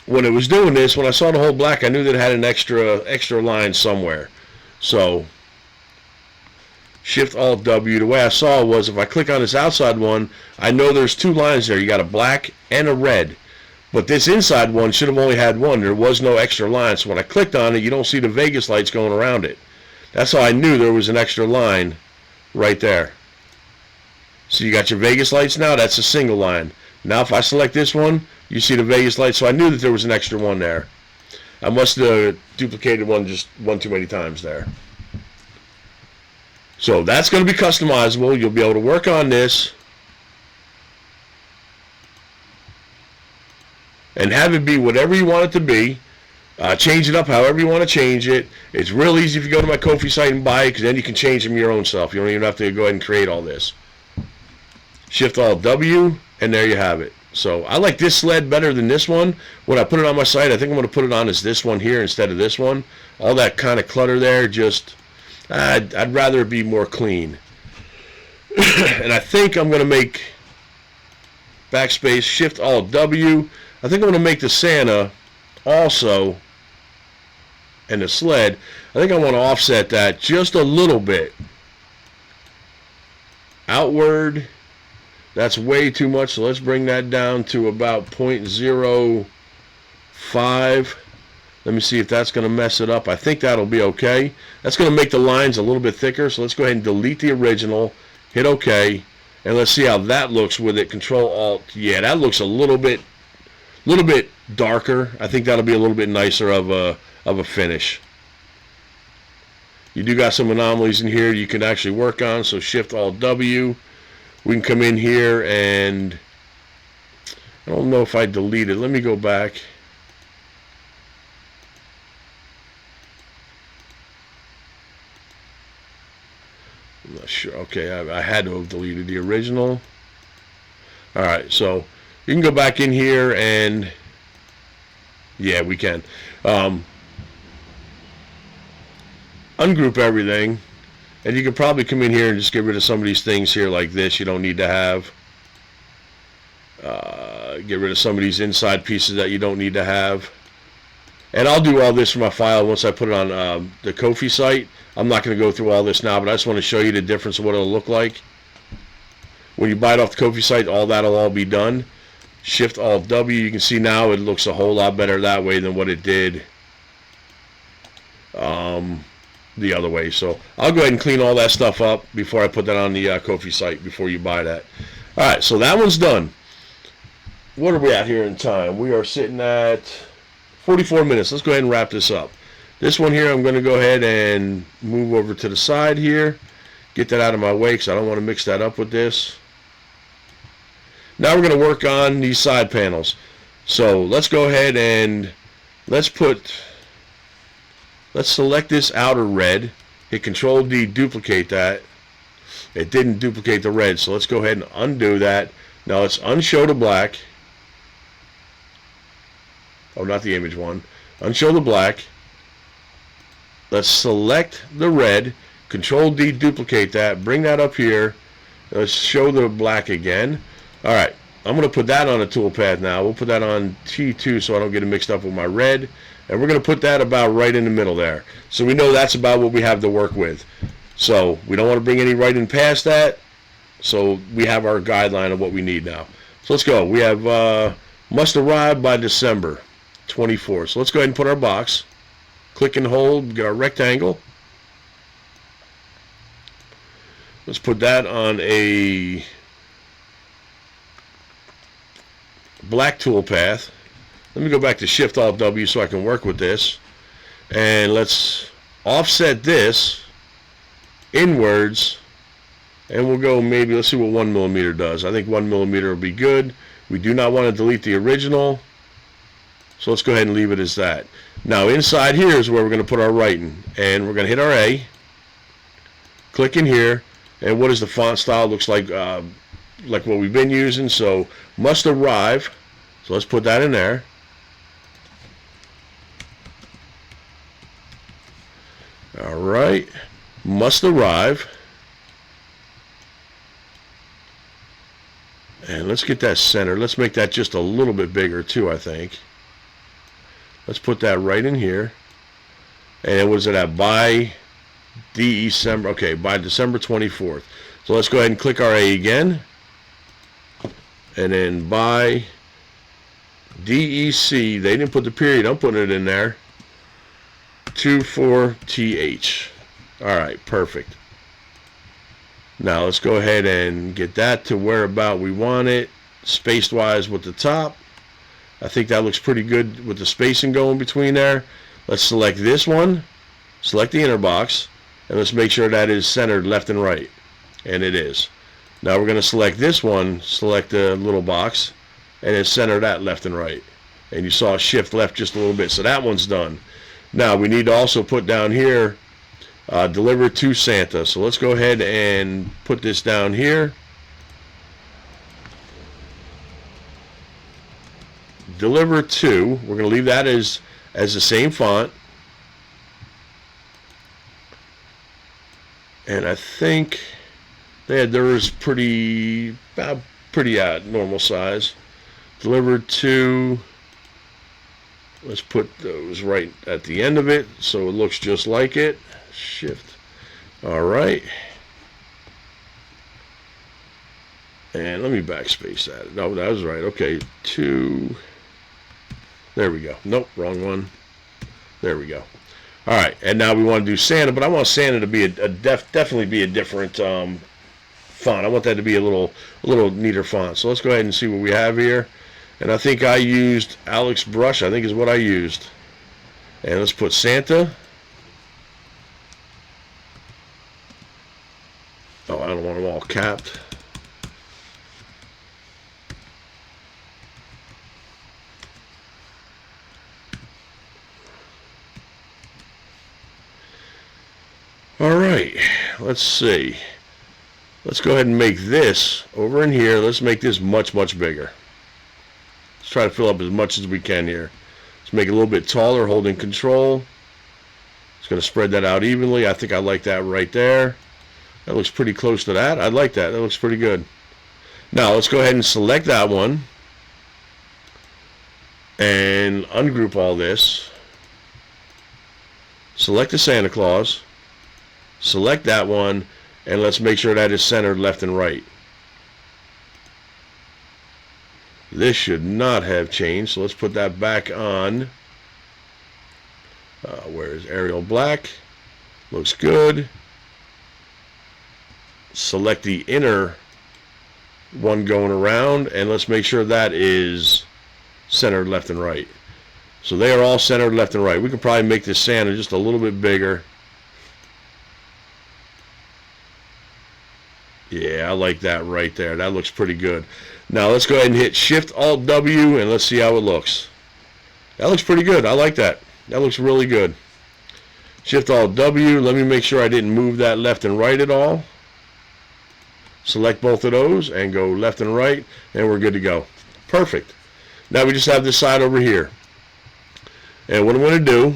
S1: when it was doing this, when I saw the whole black, I knew that it had an extra line somewhere. So Shift Alt W, the way I saw it was if I click on this outside one, I know there's two lines there. You got a black and a red. But this inside one should have only had one. There was no extra line. So when I clicked on it, you don't see the Vegas lights going around it. That's how I knew there was an extra line right there. So you got your Vegas lights now. That's a single line. Now if I select this one, you see the Vegas lights. So I knew that there was an extra one there. I must have duplicated one just one too many times there. So that's going to be customizable. You'll be able to work on this and have it be whatever you want it to be. Change it up however you want to change it. It's real easy if you go to my Ko-fi site and buy it, because then you can change them your own self. You don't even have to go ahead and create all this. Shift Alt W, and there you have it. So I like this sled better than this one. When I put it on my site, I think I'm going to put it on as this one here instead of this one. All that kind of clutter there, just I'd rather it be more clean. And I think I'm going to make backspace, Shift Alt W. I think I'm going to make the Santa also, and the sled. I think I want to offset that just a little bit. Outward, that's way too much, so let's bring that down to about 0.05. Let me see if that's going to mess it up. I think that'll be okay. That's going to make the lines a little bit thicker, so let's go ahead and delete the original, hit OK, and let's see how that looks with it. Control Alt, yeah, that looks a little bit darker. I think that'll be a little bit nicer of a finish. You do got some anomalies in here you can actually work on, so Shift Alt W. We can come in here, and I don't know if I deleted. Let me go back. I'm not sure. Okay, I had to have deleted the original. All right, so you can go back in here, and yeah, we can ungroup everything, and you can probably come in here and just get rid of some of these things here like this you don't need to have. Get rid of some of these inside pieces that you don't need to have. And I'll do all this for my file once I put it on the Ko-fi site. I'm not going to go through all this now, but I just want to show you the difference of what it'll look like. When you buy it off the Ko-fi site, that'll all be done. Shift Alt W, you can see now it looks a whole lot better that way than what it did the other way. So I'll go ahead and clean all that stuff up before I put that on the Ko-fi site, before you buy that. Alright, so that one's done. What are we at here in time? We are sitting at 44 minutes. Let's go ahead and wrap this up. This one here, I'm going to go ahead and move over to the side here. Get that out of my way because I don't want to mix that up with this. Now we're going to work on these side panels. So let's go ahead and let's put Let's select this outer red. Hit Control D, duplicate that. It didn't duplicate the red, so let's go ahead and undo that. Now let's unshow the black. Oh, not the image one. Unshow the black. Let's select the red. Control D, duplicate that. Bring that up here. Let's show the black again. All right. I'm going to put that on a toolpath now. We'll put that on T2 so I don't get it mixed up with my red. And we're going to put that about right in the middle there. So we know that's about what we have to work with. So we don't want to bring any writing past that. So we have our guideline of what we need now. So let's go. We have must arrive by December 24th. So let's go ahead and put our box. Click and hold. Get our rectangle. Let's put that on a black toolpath. Let me go back to Shift Alt W so I can work with this. And let's offset this inwards. And we'll go maybe, let's see what 1 millimeter does. I think 1 millimeter will be good. We do not want to delete the original. So let's go ahead and leave it as that. Now inside here is where we're going to put our writing. And we're going to hit our A. Click in here. And what does the font style looks like what we've been using? So must arrive. So let's put that in there. All right. Must arrive. And let's get that centered. Let's make that just a little bit bigger too, I think. Let's put that right in here. And what is it at? By December. Okay, by December 24th. So let's go ahead and click our A again. And then by DEC, they didn't put the period, I'm putting it in there. 24TH. Alright, perfect. Now let's go ahead and get that to where about we want it, spaced wise with the top. I think that looks pretty good with the spacing going between there. Let's select this one, select the inner box, and let's make sure that is centered left and right. And it is. Now we're going to select this one, select the little box, and then center that left and right. And you saw it shift left just a little bit, so that one's done. Now we need to also put down here, deliver to Santa. So let's go ahead and put this down here. Deliver to, we're going to leave that as the same font. And I think they had theirs pretty normal size. Delivered to, let's put those right at the end of it so it looks just like it. Shift. All right. And let me backspace that. No, that was right. Okay, two. There we go. Nope, wrong one. There we go. All right, and now we want to do Santa, but I want Santa to be definitely be a different font. I want that to be a little neater font. So let's go ahead and see what we have here. And I think I used Alex Brush, I think is what I used. And let's put Santa. Oh, I don't want them all capped. All right, let's see. Let's go ahead and make this over in here. Let's make this much bigger. Let's try to fill up as much as we can here. Let's make it a little bit taller, holding control. It's going to spread that out evenly. I think I like that right there. That looks pretty close to that. I like that. That looks pretty good. Now let's go ahead and select that one and ungroup all this. Select the Santa Claus. Select that one, and let's make sure that is centered left and right. This should not have changed, so let's put that back on. Where is Arial Black? Looks good. Select the inner one going around, and let's make sure that is centered left and right. So they are all centered left and right. We could probably make this Santa just a little bit bigger. Yeah, I like that right there. That looks pretty good. Now let's go ahead and hit Shift Alt W and let's see how it looks. That looks pretty good. I like that. That looks really good. Shift Alt W. Let me make sure I didn't move that left and right at all. Select both of those and go left and right, and we're good to go. Perfect. Now we just have this side over here. And what I'm going to do,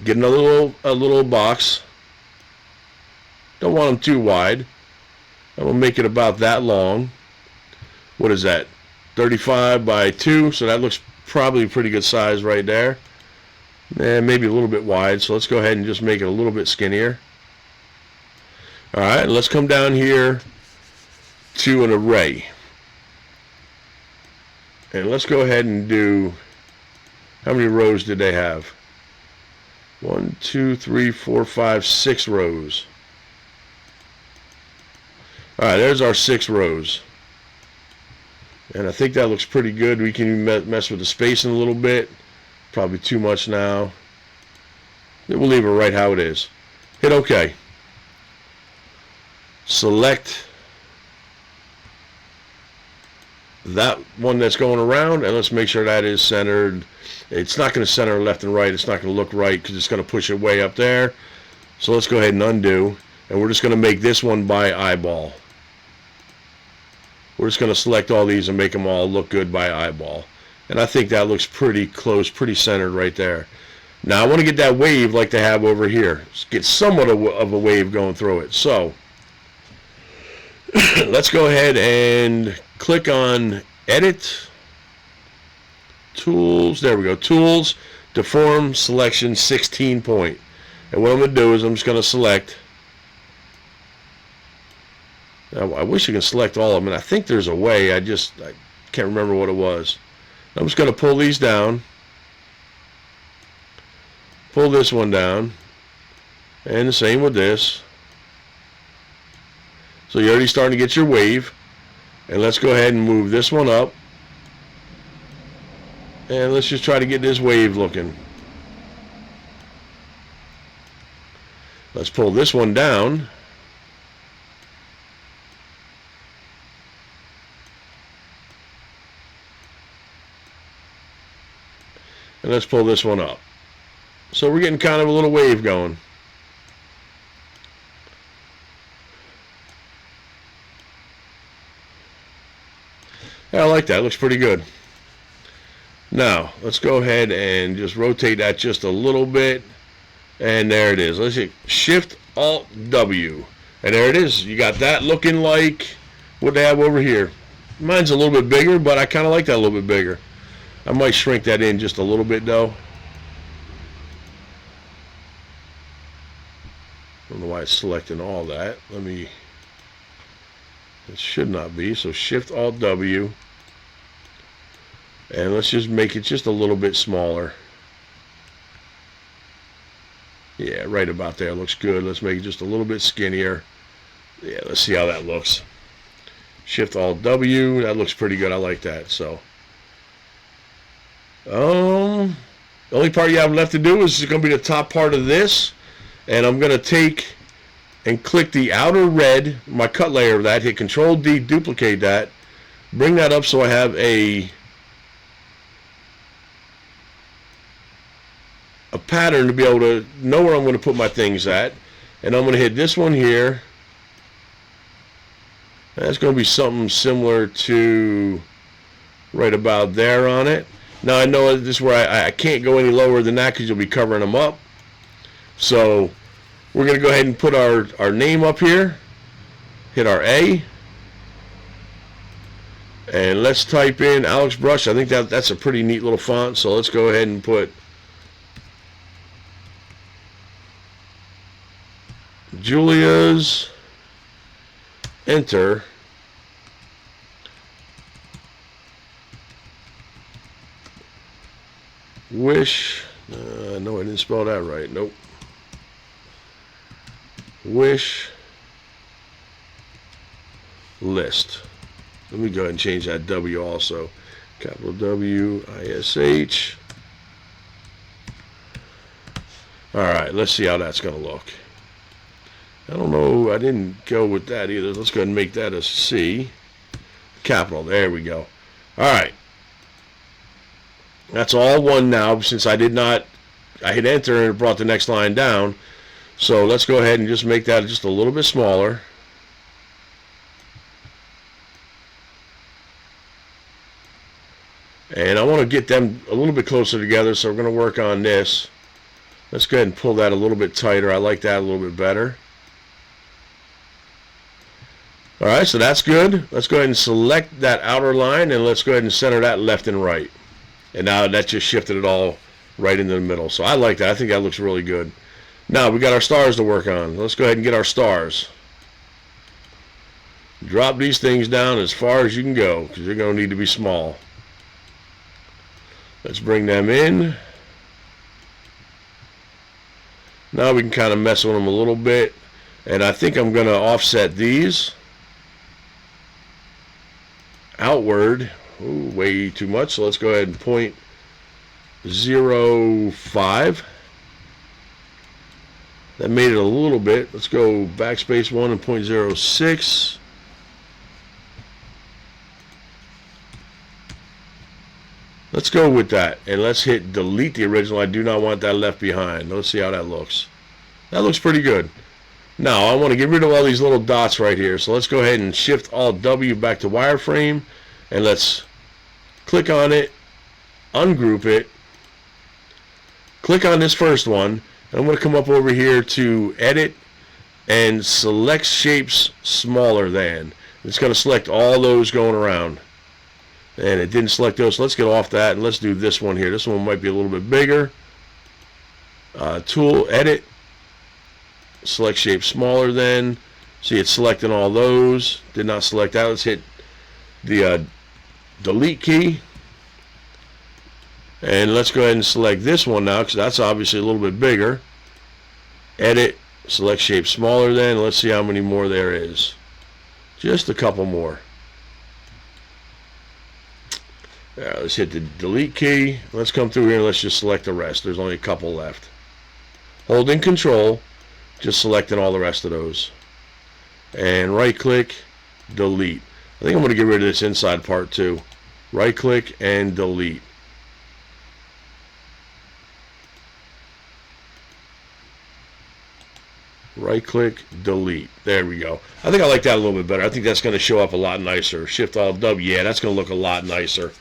S1: get another little box. Don't want them too wide. I'm going to make it about that long. What is that? 35 by 2, so that looks probably a pretty good size right there. And maybe a little bit wide, so let's go ahead and just make it a little bit skinnier. Alright, let's come down here to an array. And let's go ahead and do, how many rows did they have? 1, 2, 3, 4, 5, 6 rows. Alright, there's our 6 rows. And I think that looks pretty good. We can mess with the spacing a little bit. Probably too much now. We'll leave it right how it is. Hit OK. Select that one that's going around, and let's make sure that is centered. It's not going to center left and right. It's not going to look right because it's going to push it way up there. So let's go ahead and undo, and we're just going to make this one by eyeball. We're just going to select all these and make them all look good by eyeball. And I think that looks pretty close, pretty centered right there. Now I want to get that wave like they have over here. Just get somewhat of a wave going through it. So let's go ahead and click on Edit, Tools. There we go. Tools, Deform, Selection, 16 point. And what I'm going to do is I'm just going to select. I wish you can select all of them, and I think there's a way. I can't remember what it was. I'm just going to pull these down, pull this one down, and the same with this. So you're already starting to get your wave, and let's go ahead and move this one up, and let's just try to get this wave looking. Let's pull this one down. And let's pull this one up. So we're getting kind of a little wave going. Yeah, I like that. It looks pretty good. Now, let's go ahead and just rotate that just a little bit. And there it is. Let's hit Shift Alt W. And there it is. You got that looking like what they have over here. Mine's a little bit bigger, but I kind of like that a little bit bigger. I might shrink that in just a little bit though. I don't know why it's selecting all that. It should not be. So Shift Alt W. And let's just make it just a little bit smaller. Yeah, right about there. Looks good. Let's make it just a little bit skinnier. Yeah, let's see how that looks. Shift Alt W. That looks pretty good. I like that. So the only part you have left to do is going to be the top part of this, and I'm going to take and click the outer red, my cut layer of that, hit Control D, duplicate that, bring that up so I have a pattern to be able to know where I'm going to put my things at, and I'm going to hit this one here. That's going to be something similar to right about there on it. Now I know this is where I can't go any lower than that because you'll be covering them up. So we're going to go ahead and put our name up here. Hit our A. And let's type in Alex Brush. I think that's a pretty neat little font. So let's go ahead and put Julia's. Enter. Wish, no, I didn't spell that right. Nope. Wish list. Let me go ahead and change that W also. Capital W, ISH. Alright, let's see how that's going to look. I don't know, I didn't go with that either. Let's go ahead and make that a C. Capital, there we go. Alright. That's all one now, since I hit enter and it brought the next line down. So let's go ahead and just make that just a little bit smaller. And I want to get them a little bit closer together, so we're going to work on this. Let's go ahead and pull that a little bit tighter. I like that a little bit better. Alright, so that's good. Let's go ahead and select that outer line, and let's go ahead and center that left and right. And now that just shifted it all right into the middle. So I like that. I think that looks really good. Now we got our stars to work on. Let's go ahead and get our stars. Drop these things down as far as you can go, because they're going to need to be small. Let's bring them in. Now we can kind of mess with them a little bit. And I think I'm going to offset these outward. Ooh, way too much. So let's go ahead and 0.05. That made it a little bit. Let's go backspace 1 and 0.06. Let's go with that, and let's hit delete the original. I do not want that left behind. Let's see how that looks. That looks pretty good. Now I want to get rid of all these little dots right here, so let's go ahead and shift Alt W back to wireframe, and let's click on it, ungroup it, click on this first one, and I'm going to come up over here to edit and select shapes smaller than. It's going to select all those going around. And it didn't select those, so let's get off that and let's do this one here. This one might be a little bit bigger. Tool, edit, select shape smaller than. See, it's selecting all those. Did not select that. Let's hit the delete key. And let's go ahead and select this one now, because that's obviously a little bit bigger. Edit, select shape smaller than. Let's see how many more there is. Just a couple more. Let's hit the delete key. Let's come through here and let's just select the rest. There's only a couple left. Holding Control, just selecting all the rest of those. And right click, delete. I think I'm going to get rid of this inside part too. Right click and delete. Right click, delete. There we go. I think I like that a little bit better. I think that's going to show up a lot nicer. Shift Alt W. Yeah, that's going to look a lot nicer.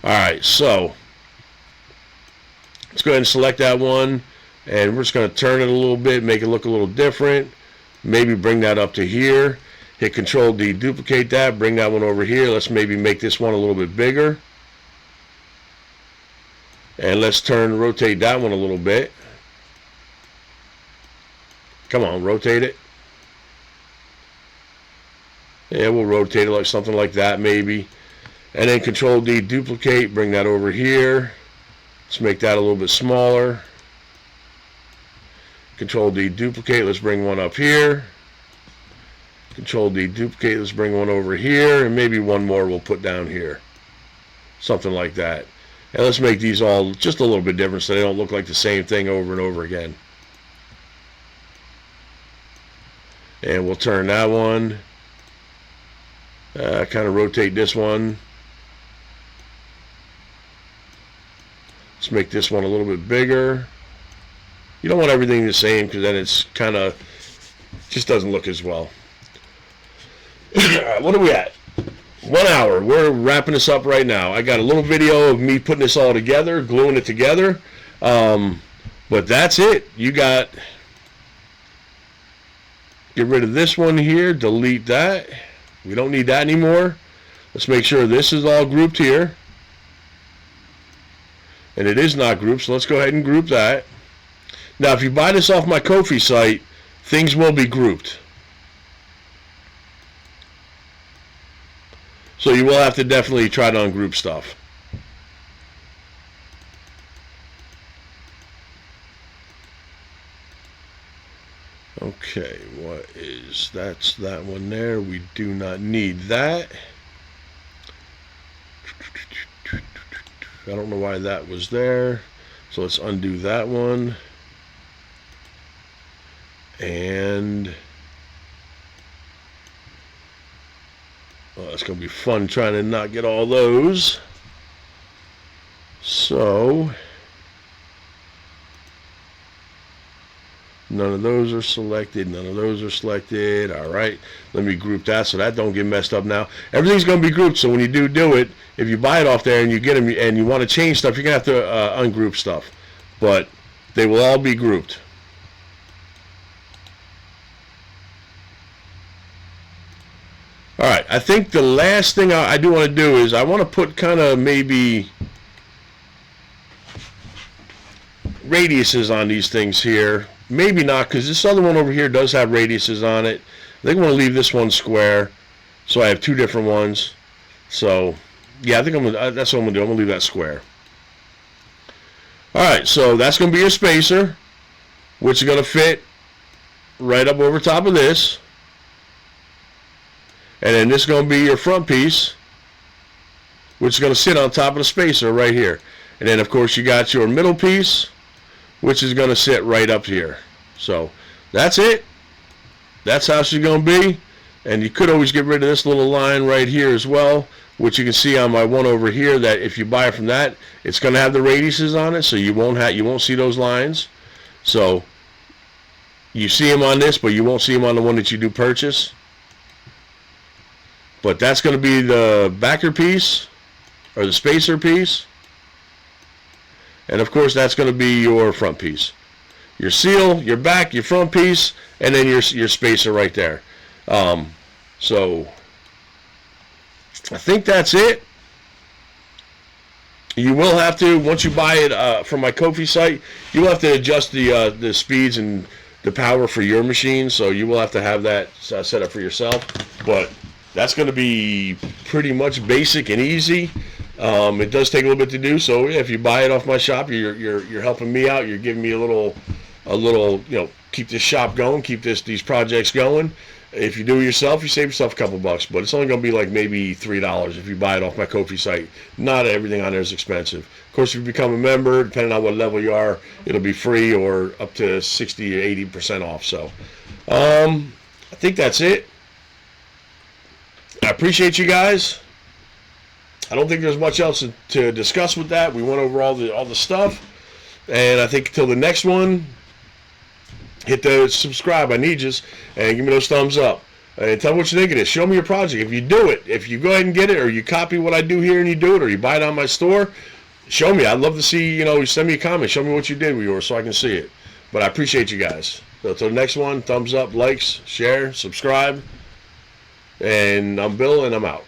S1: Alright, so let's go ahead and select that one, and we're just going to turn it a little bit, make it look a little different. Maybe bring that up to here. Hit Control D, duplicate that, bring that one over here. Let's maybe make this one a little bit bigger. And let's rotate that one a little bit. Come on, rotate it. Yeah, we'll rotate it like something like that maybe. And then Control D, duplicate, bring that over here. Let's make that a little bit smaller. Control D, duplicate, let's bring one up here. Control D, duplicate, let's bring one over here, and maybe one more we'll put down here. Something like that. And let's make these all just a little bit different so they don't look like the same thing over and over again. And we'll turn that one. Kind of rotate this one. Let's make this one a little bit bigger. You don't want everything the same, because then it's kind of just doesn't look as well. What are we at? 1 hour. We're wrapping this up right now. I got a little video of me putting this all together, gluing it together. But that's it. You got... Get rid of this one here. Delete that. We don't need that anymore. Let's make sure this is all grouped here. And it is not grouped, so let's go ahead and group that. Now, if you buy this off my Ko-fi site, things will be grouped. So you will have to definitely try to ungroup stuff. Okay, what is that's that one there. We do not need that. I don't know why that was there. So let's undo that one. And well, it's going to be fun trying to not get all those. So None of those are selected. None of those are selected. All right. Let me group that so that don't get messed up now. Everything's going to be grouped, so when you do it, if you buy it off there and you get them and you want to change stuff, you're going to have to ungroup stuff. But they will all be grouped. All right. I think the last thing I do want to do is I want to put kind of maybe radiuses on these things here. Maybe not, because this other one over here does have radiuses on it. I think I'm going to leave this one square, so I have two different ones. So, yeah, I think that's what I'm going to do. I'm going to leave that square. All right, so that's going to be your spacer, which is going to fit right up over top of this. And then this is going to be your front piece, which is going to sit on top of the spacer right here. And then, of course, you got your middle piece, which is going to sit right up here. So that's it. That's how she's going to be. And you could always get rid of this little line right here as well, which you can see on my one over here, that if you buy it from that, it's going to have the radiuses on it, so you won't see those lines. So you see them on this, but you won't see them on the one that you do purchase. But that's going to be the backer piece, or the spacer piece. And of course, that's going to be your front piece. Your seal, your back, your front piece, and then your spacer right there. So I think that's it. You will have to, once you buy it from my Ko-fi site, you will have to adjust the speeds and the power for your machine. So you will have to have that set up for yourself. But that's going to be pretty much basic and easy. It does take a little bit to do, so if you buy it off my shop, you're helping me out. You're giving me a little, keep this shop going, keep these projects going. If you do it yourself, you save yourself a couple bucks, but it's only going to be like maybe $3 if you buy it off my Ko-fi site. Not everything on there is expensive. Of course, if you become a member, depending on what level you are, it'll be free or up to 60 or 80% off. So, I think that's it. I appreciate you guys. I don't think there's much else to discuss with that. We went over all the stuff, and I think until the next one, hit the subscribe. I need you, and give me those thumbs up. And tell me what you think of this. Show me your project. If you do it, if you go ahead and get it, or you copy what I do here and you do it, or you buy it on my store, show me. I'd love to see. Send me a comment. Show me what you did with yours so I can see it. But I appreciate you guys. So until the next one, thumbs up, likes, share, subscribe, and I'm Bill, and I'm out.